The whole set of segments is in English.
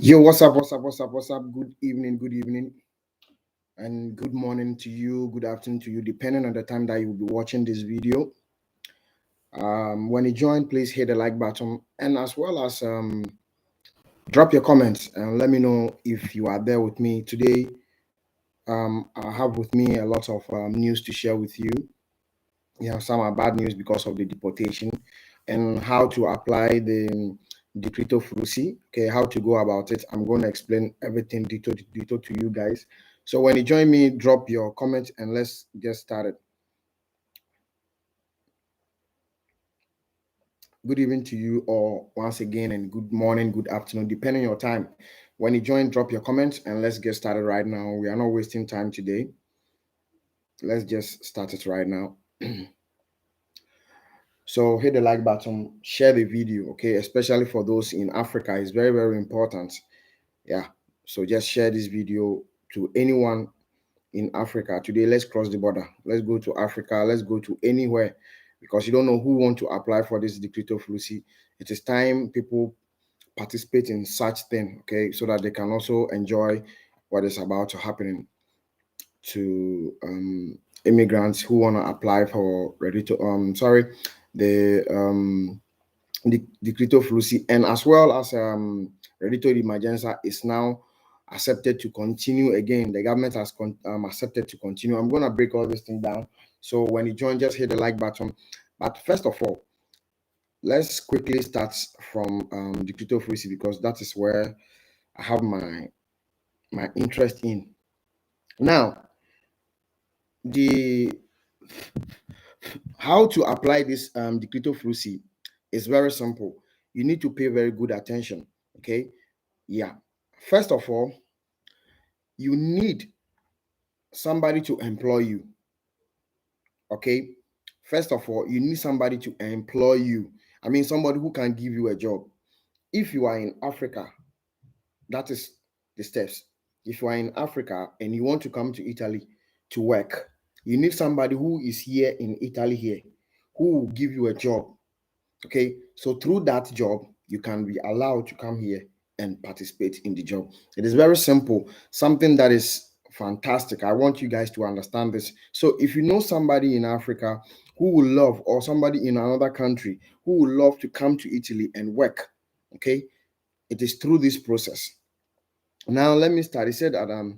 Yo, what's up? What's up? What's up? What's up? Good evening, and good morning to you. Good afternoon to you, depending on the time that you will be watching this video. When you join, please hit the like button, and as well as drop your comments and let me know if you are there with me today. I have with me a lot of news to share with you. Some are bad news because of the deportation and how to apply the Decreto Flussi. Okay, how to go about it. I'm going to explain everything detail to you guys. So when you join me, drop your comments and let's get started. Good evening to you all once again, and good morning, good afternoon, depending on your time. When you join, drop your comments and let's get started right now. We are not wasting time today. Let's just start it right now. So hit the like button, share the video, okay? Especially for those in Africa, it's very, very important. Yeah. So just share this video to anyone in Africa. Today, let's cross the border. Let's go to Africa. Let's go to anywhere because you don't know who want to apply for this Decreto Flussi. It is time people participate in such thing, okay? So that they can also enjoy what is about to happen to immigrants who want to apply for Reditto. The Decreto Flussi, and as well as Reditto Emergenza is now accepted to continue again. The government has accepted to continue. I'm going to break all this thing down. So when you join, just hit the like button. But first of all, let's quickly start from Decreto Flussi because that is where I have my interest in. Now, the how to apply this Decreto Flussi is very simple. You need to pay very good attention. Okay. Yeah. First of all, you need somebody to employ you. Okay. First of all, you need somebody to employ you. I mean, somebody who can give you a job. If you are in Africa, that is the steps. If you are in Africa and you want to come to Italy to work, you need somebody who is here in Italy here, who will give you a job. Okay. So through that job, you can be allowed to come here and participate in the job. It is very simple, something that is fantastic. I want you guys to understand this. So if you know somebody in Africa who will love, or somebody in another country who will love to come to Italy and work, okay, it is through this process. Now let me start. He said that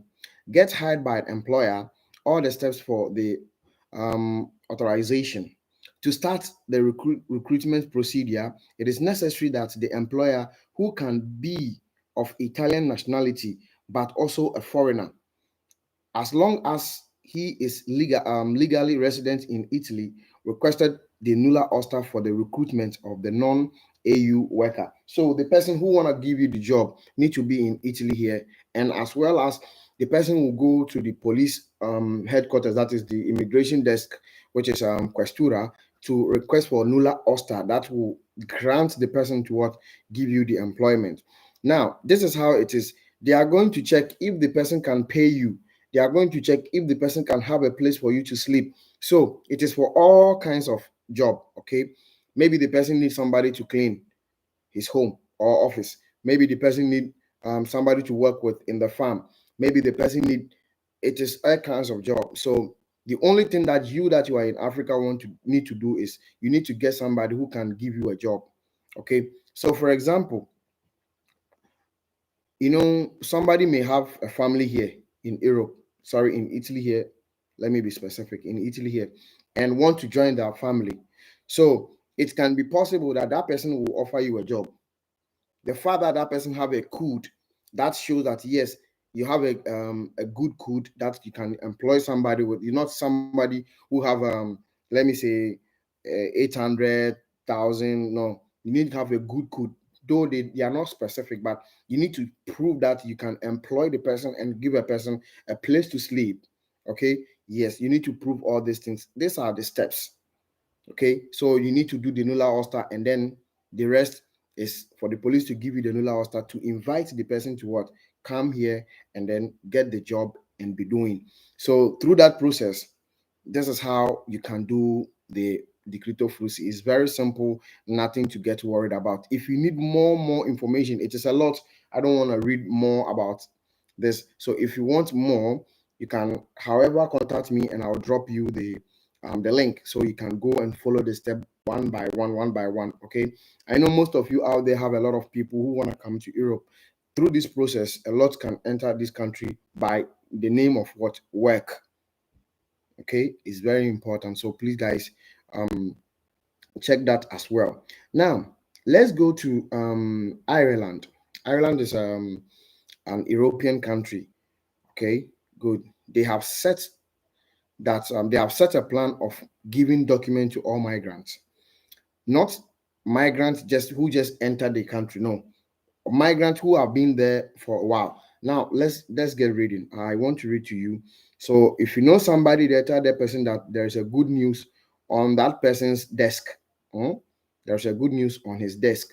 get hired by an employer, all the steps for the authorization. To start the recruitment procedure, it is necessary that the employer, who can be of Italian nationality but also a foreigner, as long as he is legally resident in Italy, requested the nulla osta for the recruitment of the non-AU worker. So the person who want to give you the job need to be in Italy here, and as well as the person will go to the police headquarters, that is the immigration desk, which is Questura, to request for nulla osta that will grant the person to what give you the employment. Now, this is how it is. They are going to check if the person can pay you. They are going to check if the person can have a place for you to sleep. So it is for all kinds of job. Okay, maybe the person needs somebody to clean his home or office. Maybe the person need somebody to work with in the farm. Maybe the person need, it is all kinds of job. So the only thing that you are in Africa need to do is you need to get somebody who can give you a job. Okay, so for example, somebody may have a family here in Europe, sorry, in Italy here. Let me be specific, in Italy here, and want to join their family. So it can be possible that that person will offer you a job. The fact that that person have a code that shows that yes, you have a good code that you can employ somebody with. You're not somebody who have let me say 800,000. No, you need to have a good code, though they are not specific, but you need to prove that you can employ the person and give a person a place to sleep. Okay, yes, you need to prove all these things. These are the steps. Okay, so you need to do the nulla osta, and then the rest is for the police to give you the nulla osta to invite the person to what, come here and then get the job and be doing. So through that process, this is how you can do the Decreto Flussi. It's very simple, nothing to get worried about. If you need more information, it is a lot. I don't want to read more about this. So if you want more, you can, however, contact me and I'll drop you the link so you can go and follow the step one by one. Okay. I know most of you out there have a lot of people who want to come to Europe. Through this process, a lot can enter this country by the name of what? Work. Okay, it's very important. So please, guys, check that as well. Now, let's go to Ireland. Ireland is an European country. Okay, good. They have set a plan of giving document to all migrants, not migrants just entered the country. No, migrants who have been there for a while. Now let's get reading. I want to read to you. So if you know somebody there, tell that person that there's a good news on that person's desk. Hmm? There's a good news on his desk.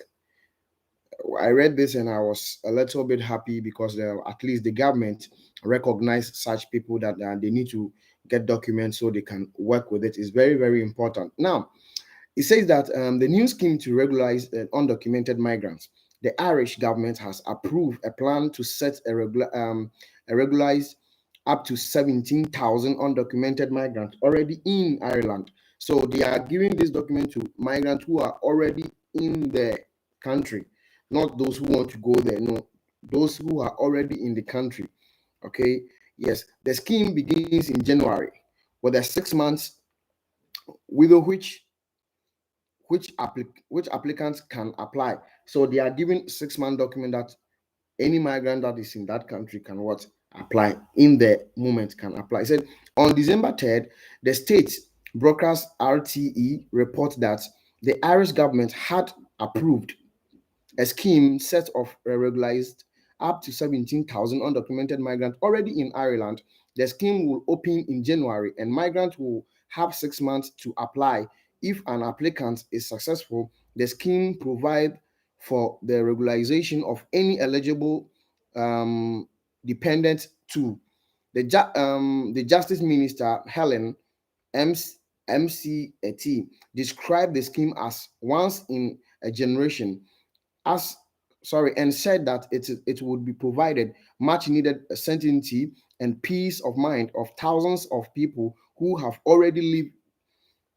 I read this and I was a little bit happy because at least the government recognize such people that they need to get documents so they can work with it. Is very, very important. Now, it says that the new scheme to regularize undocumented migrants, the Irish government has approved a plan to set a regularized up to 17,000 undocumented migrants already in Ireland. So they are giving this document to migrants who are already in the country, not those who want to go there. No, those who are already in the country. Okay. Yes, the scheme begins in January with a 6 months with which applicants can apply. So they are given 6 month document that any migrant that is in that country can what? Apply in the moment can apply. It said on December 3rd, the state brokers RTE report that the Irish government had approved a scheme set of regularized up to 17,000 undocumented migrants already in Ireland. The scheme will open in January and migrants will have 6 months to apply. If an applicant is successful, the scheme provides for the regularization of any eligible dependent to the Justice Minister Helen MCAT described the scheme as once in a generation as and said that it would be provided much needed certainty and peace of mind of thousands of people who have already lived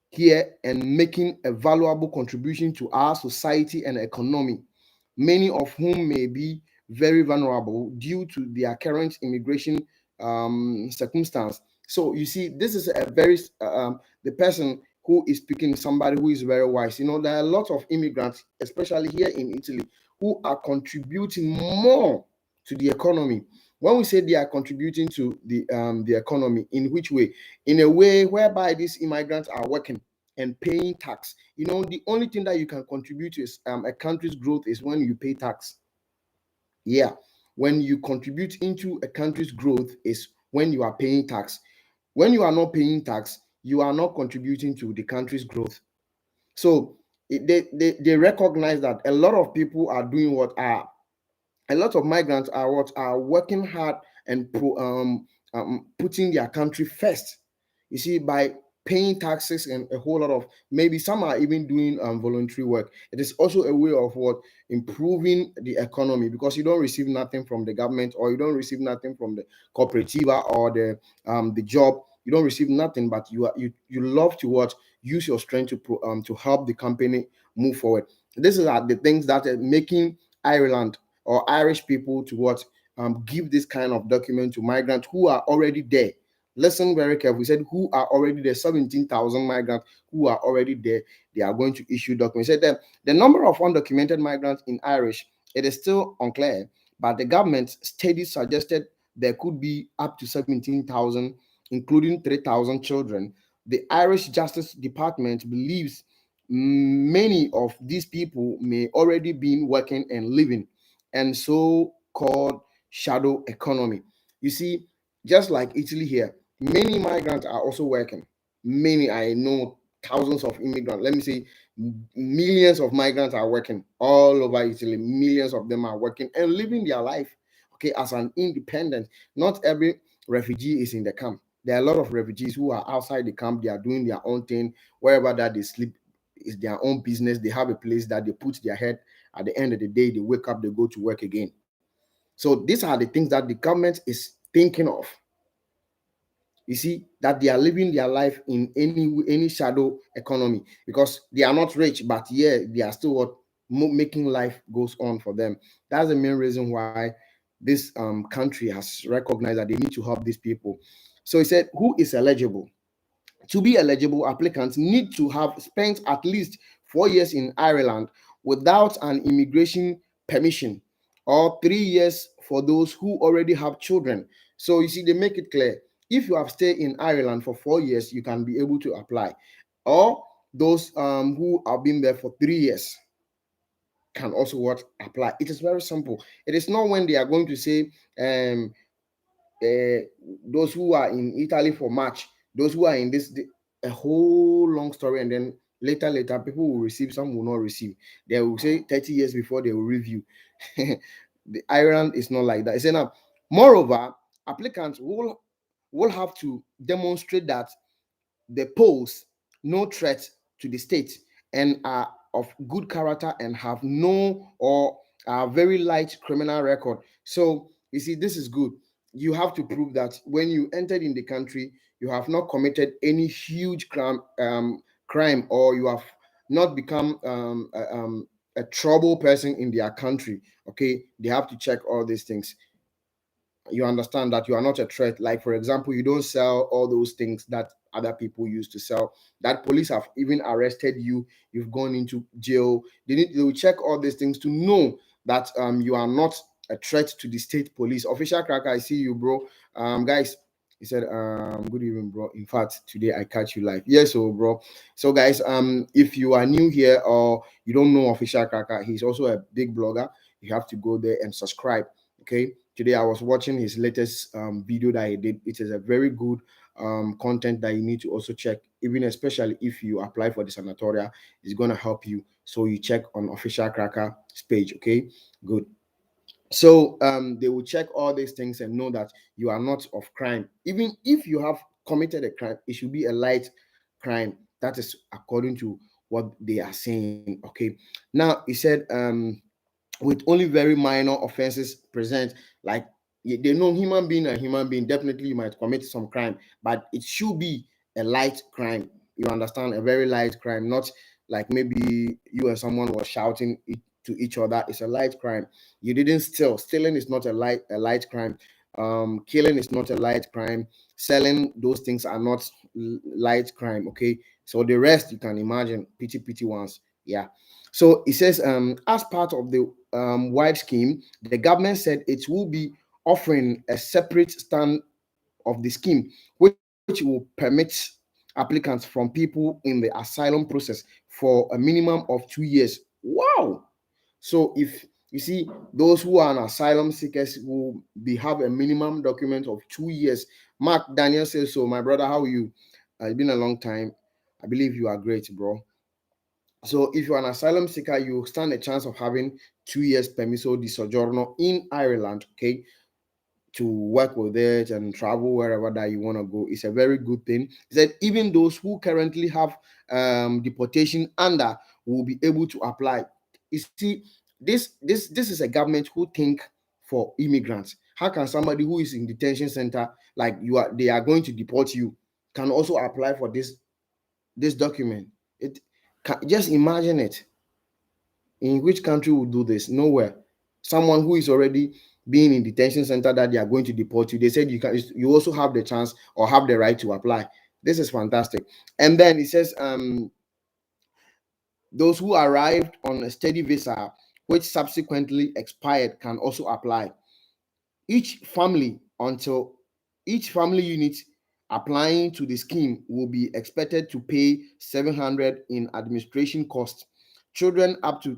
here and making a valuable contribution to our society and economy, many of whom may be very vulnerable due to their current immigration circumstance. So you see, this is a very the person who is speaking is somebody who is very wise. You know, there are a lot of immigrants, especially here in Italy, who are contributing more to the economy. When we say they are contributing to the economy, in which way? In a way whereby these immigrants are working and paying tax. You know, the only thing that you can contribute to is a country's growth is when you pay tax. Yeah, when you contribute into a country's growth is when you are paying tax. When you are not paying tax, you are not contributing to the country's growth. So they recognize that a lot of people are doing what are a lot of migrants are what are working hard and putting their country first. You see, by paying taxes and a whole lot of maybe some are even doing voluntary work. It is also a way of what improving the economy because you don't receive nothing from the government or you don't receive nothing from the cooperativa or the job. You don't receive nothing, but you love to what use your strength to help the company move forward. This is the things that are making Ireland or Irish people to what give this kind of document to migrants who are already there. Listen very carefully. We said who are already there, 17,000 migrants who are already there. They are going to issue documents. Said that the number of undocumented migrants in Irish, it is still unclear, but the government study suggested there could be up to 17,000, including 3,000 children. The Irish Justice Department believes many of these people may already be working and living and so-called shadow economy. You see, just like Italy here, many migrants are also working. Many, I know thousands of immigrants, let me say millions of migrants are working all over Italy. Millions of them are working and living their life, okay, as an independent. Not every refugee is in the camp. There are a lot of refugees who are outside the camp. They are doing their own thing. Wherever that they sleep is their own business. They have a place that they put their head. At the end of the day, they wake up, they go to work again. So these are the things that the government is thinking of. You see that they are living their life in any shadow economy because they are not rich, but yeah, they are still what making life goes on for them. That's the main reason why this country has recognized that they need to help these people. So he said, who is eligible? To be eligible, applicants need to have spent at least 4 years in Ireland without an immigration permission, or 3 years for those who already have children. So you see, they make it clear. If you have stayed in Ireland for 4 years, you can be able to apply. Or those who have been there for 3 years can also what apply. It is very simple. It is not when they are going to say um, uh, those who are in Italy for March, those who are in this, a whole long story, and then later, people will receive, some will not receive. They will say 30 years before they will review. The Ireland is not like that. It's now, moreover, applicants will have to demonstrate that they pose no threat to the state and are of good character and have no or a very light criminal record. So you see, this is good. You have to prove that when you entered in the country, you have not committed any huge crime, or you have not become a trouble person in their country. Okay, they have to check all these things. You understand that you are not a threat. Like, for example, you don't sell all those things that other people used to sell, that police have even arrested you, you've gone into jail. They will check all these things to know that you are not a threat to the state police. Official Cracker, I see you, bro. Guys, he said, good evening, bro. In fact, today I catch you live. Yes, so bro. So guys, if you are new here or you don't know Official Cracker, he's also a big blogger. You have to go there and subscribe. Okay, today I was watching his latest video that he did. It is a very good content that you need to also check, even especially if you apply for the sanatoria. It's going to help you. So you check on Official Cracker's page. Okay, good. So they will check all these things and know that you are not of crime. Even if you have committed a crime, it should be a light crime. That is according to what they are saying. Okay, now he said with only very minor offenses present, like they know human being a human being, definitely you might commit some crime, but it should be a light crime. You understand, a very light crime, not like maybe you and someone was shouting to each other. It's a light crime. You didn't steal. Stealing is not a light crime. Killing is not a light crime. Selling, those things are not light crime. Okay, so the rest you can imagine, pity ones. Yeah. So it says, as part of the wide scheme, the government said it will be offering a separate stand of the scheme, which will permit applicants from people in the asylum process for a minimum of 2 years. Wow! So if you see, those who are an asylum seekers will have a minimum document of 2 years. Mark Daniel says so. My brother, how are you? It's been a long time. I believe you are great, bro. So if you're an asylum seeker, you stand a chance of having 2 years permiso di soggiorno in Ireland, okay, to work with it and travel wherever that you want to go. It's a very good thing. He said even those who currently have deportation under will be able to apply. You see, this is a government who think for immigrants. How can somebody who is in detention center, like they are going to deport you, can also apply for this document? It just imagine it. In which country would do this? Nowhere. Someone who is already being in detention center that they are going to deport you, they said you also have the chance or have the right to apply. This is fantastic. And then it says those who arrived on a steady visa which subsequently expired can also apply. Each family until each family unit applying to the scheme will be expected to pay 700 in administration costs. Children up to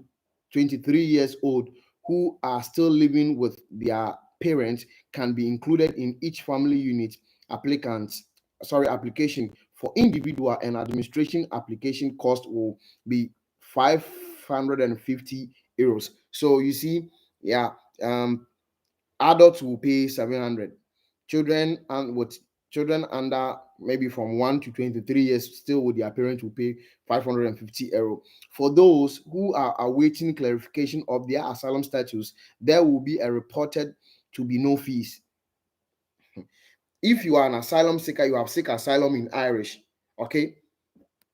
23 years old who are still living with their parents can be included in each family unit application. For individual and administration application cost will be 550 euros. So you see, yeah, adults will pay 700. Children and with Children under maybe from 1 to 23 years still with their parents will pay 550 euro. For those who are awaiting clarification of their asylum status, there will be a reported to be no fees. If you are an asylum seeker, you have seek asylum in Irish, okay,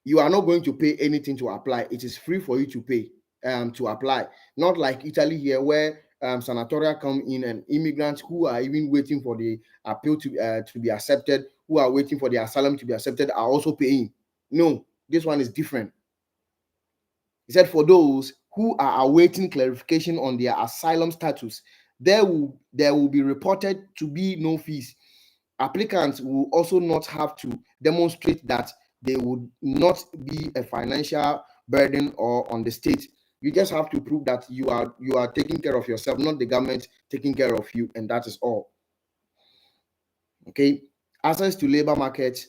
you are not going to pay anything to apply. It is free for you to pay to apply. Not like Italy here, where sanatoria come in and immigrants who are even waiting for the appeal to be accepted, who are waiting for the asylum to be accepted, are also paying. No, this one is different. He said for those who are awaiting clarification on their asylum status, there will be reported to be no fees. Applicants will also not have to demonstrate that they would not be a financial burden or on the state. You just have to prove that you are taking care of yourself, not the government taking care of you, and that is all. Okay, access to labor market,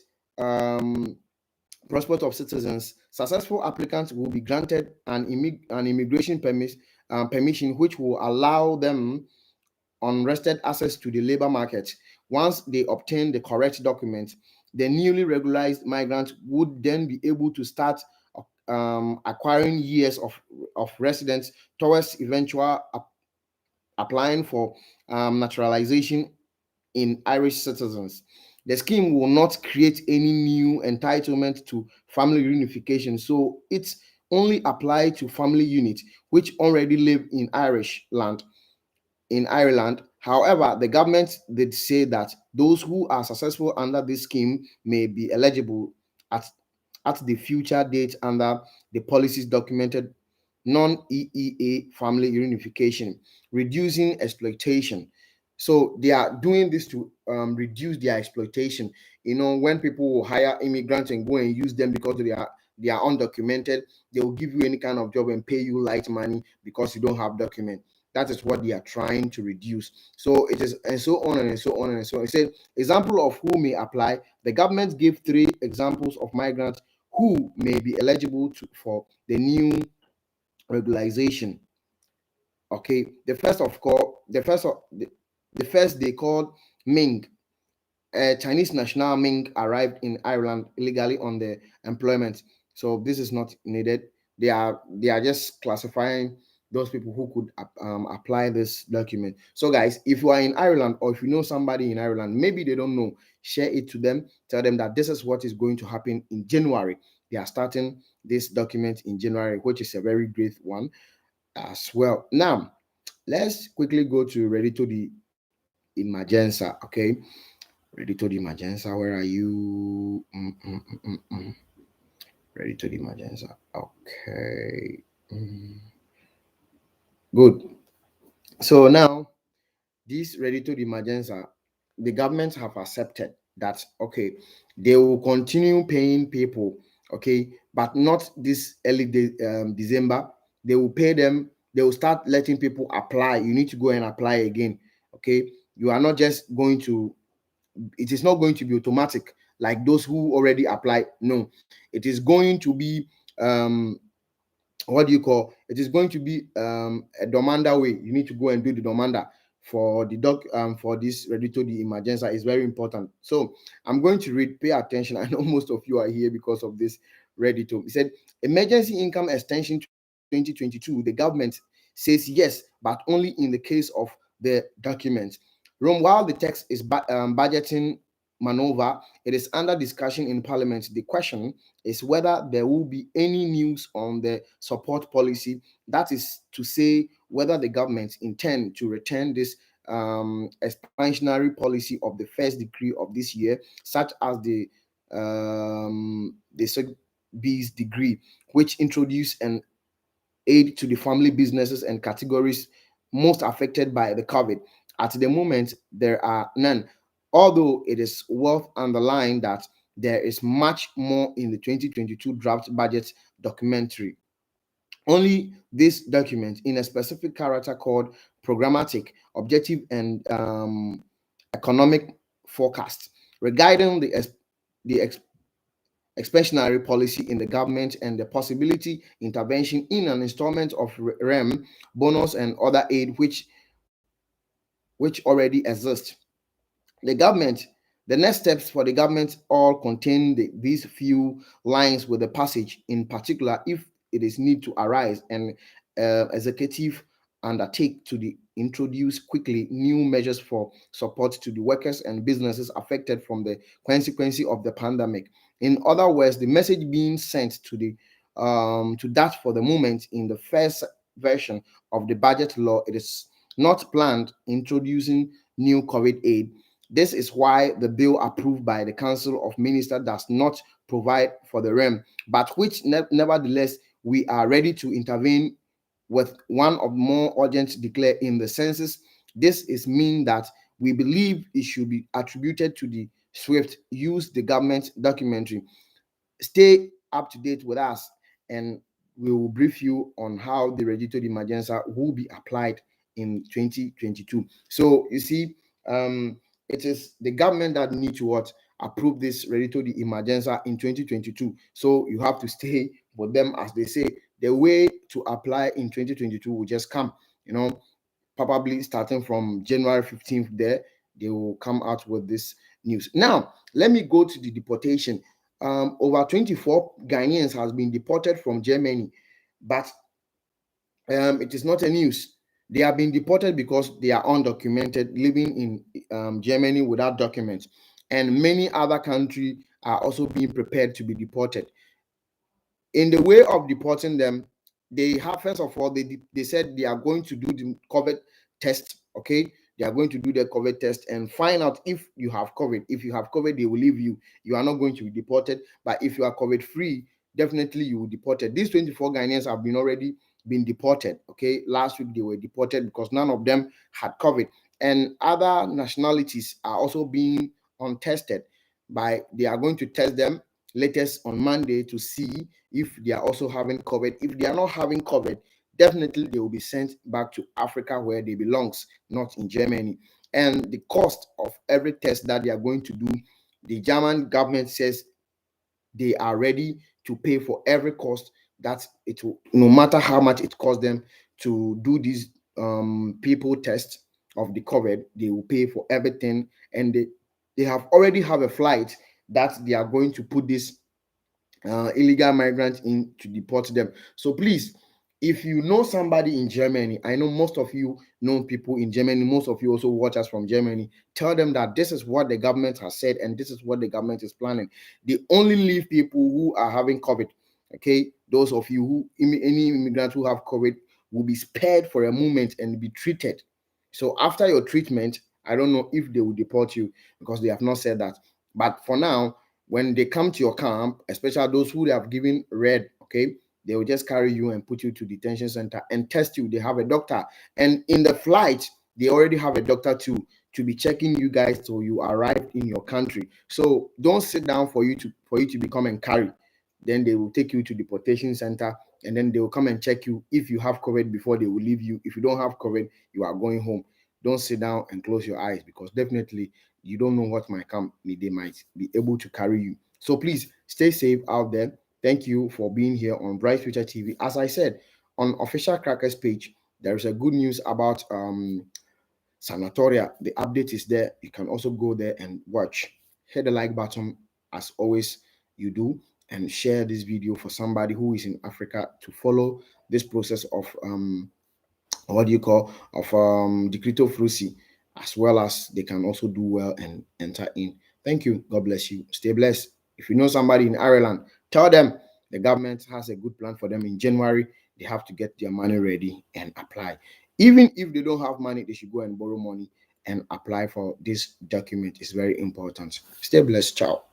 prospect of citizens. Successful applicants will be granted an immigration permission, which will allow them unrestricted access to the labor market. Once they obtain the correct document, the newly regularized migrants would then be able to start acquiring years of residence towards eventual applying for naturalization in Irish citizens. The scheme will not create any new entitlement to family reunification, so it's only apply to family units which already live in Ireland. However, the government did say that those who are successful under this scheme may be eligible at, at the future date under the policies documented non-EEA family reunification, reducing exploitation. So they are doing this to reduce their exploitation. When people will hire immigrants and go and use them because they are undocumented, they will give you any kind of job and pay you light money because you don't have document. That is what they are trying to reduce. So it is, and so on and so on and so on. It said, example of who may apply. The government gave three examples of migrants who may be eligible for the new regularization. Okay, the first they called Ming. Chinese national Ming arrived in Ireland illegally on the employment. So this is not needed. They are just classifying those people who could apply this document. So guys, if you are in Ireland or if you know somebody in Ireland, maybe they don't know, share it to them. Tell them that this is what is going to happen in January. They are starting this document in January, which is a very great one as well. Now, let's quickly go to Reditto the Emergenza. Okay, Reditto the Emergenza, where are you? Reditto the Emergenza. Okay, good. So now, this Reditto the Emergenza, the government have accepted that, okay, they will continue paying people, okay, but not this December. They will pay them. They will start letting people apply. You need to go and apply again. Okay, you are not just going to. It is not going to be automatic like those who already applied. No, it is going to be what do you call, it is going to be a domanda way. You need to go and do the domanda for the doc for this Redito the Emergenza. Is very important. So I'm going to read, pay attention. I know most of you are here because of this Redito. He said emergency income extension 2022, the government says yes, but only in the case of the document. While the text is budgeting maneuver, it is under discussion in parliament. The question is whether there will be any news on the support policy. That is to say, whether the government intend to return this expansionary policy of the first degree of this year, such as the B's degree, which introduced an aid to the family businesses and categories most affected by the COVID. At the moment, there are none, although it is worth underlining that there is much more in the 2022 draft budget documentary. Only this document, in a specific character called programmatic, objective, and economic forecast, regarding the expansionary policy in the government and the possibility intervention in an installment of REM, bonus, and other aid which already exist. The government The next steps for the government all contain these few lines with the passage, in particular, if it is need to arise and executive undertake to introduce quickly new measures for support to the workers and businesses affected from the consequence of the pandemic. In other words, the message being sent to the to that for the moment in the first version of the budget law, it is not planned introducing new COVID aid. This is why the bill approved by the Council of Ministers does not provide for the realm, but which nevertheless we are ready to intervene with one of more urgent declare in the census. This is mean that we believe it should be attributed to the swift use the government documentary. Stay up to date with us, and we will brief you on how the Reditto de Emergenza will be applied in 2022. So you see, it is the government that need to what approve this Reditto de Emergenza in 2022. So you have to stay with them, as they say. The way to apply in 2022 will just come, probably starting from January 15th. There, they will come out with this news. Now, let me go to the deportation. Over 24 Ghanaians has been deported from Germany, but it is not a news. They have been deported because they are undocumented, living in Germany without documents, and many other countries are also being prepared to be deported. In the way of deporting them, they have, first of all, they said they are going to do the COVID test. Okay, they are going to do the COVID test and find out if you have COVID. If you have COVID, they will leave you. You are not going to be deported. But if you are COVID free, definitely you will be deported. These 24 Ghanaians have been deported. Okay, last week they were deported because none of them had COVID, and other nationalities are also being untested. By they are going to test them latest on Monday to see if they are also having COVID. If they are not having COVID, definitely they will be sent back to Africa where they belongs, not in Germany. And the cost of every test that they are going to do, the German government says they are ready to pay for every cost that it will, no matter how much it costs them to do these people test of the COVID, they will pay for everything, and they have already have a flight that they are going to put this illegal migrants in to deport them. So please, if you know somebody in Germany, I know most of you know people in Germany, most of you also watch us from Germany, tell them that this is what the government has said and this is what the government is planning. They only leave people who are having COVID. Okay, those of you who any immigrants who have COVID will be spared for a moment and be treated. So after your treatment, I don't know if they will deport you because they have not said that. But for now, when they come to your camp, especially those who have given red, okay, they will just carry you and put you to detention center and test you. They have a doctor, and in the flight, they already have a doctor to be checking you guys till you arrive in your country. So don't sit down for you to become and carry. Then they will take you to deportation center, and then they will come and check you if you have COVID before they will leave you. If you don't have COVID, you are going home. Don't sit down and close your eyes because definitely you don't know what might come. They might be able to carry you. So please stay safe out there. Thank you for being here on Bright Future TV. As I said, on official Crackers page, there is a good news about Sanatoria. The update is there. You can also go there and watch. Hit the like button as always you do, and share this video for somebody who is in Africa to follow this process of what do you call of decreto Flussi, as well as they can also do well and enter in. Thank you. God bless you. Stay blessed. If you know somebody in Ireland, tell them the government has a good plan for them in January. They have to get their money ready and apply. Even if they don't have money, they should go and borrow money and apply for this document. It's very important. Stay blessed. Ciao.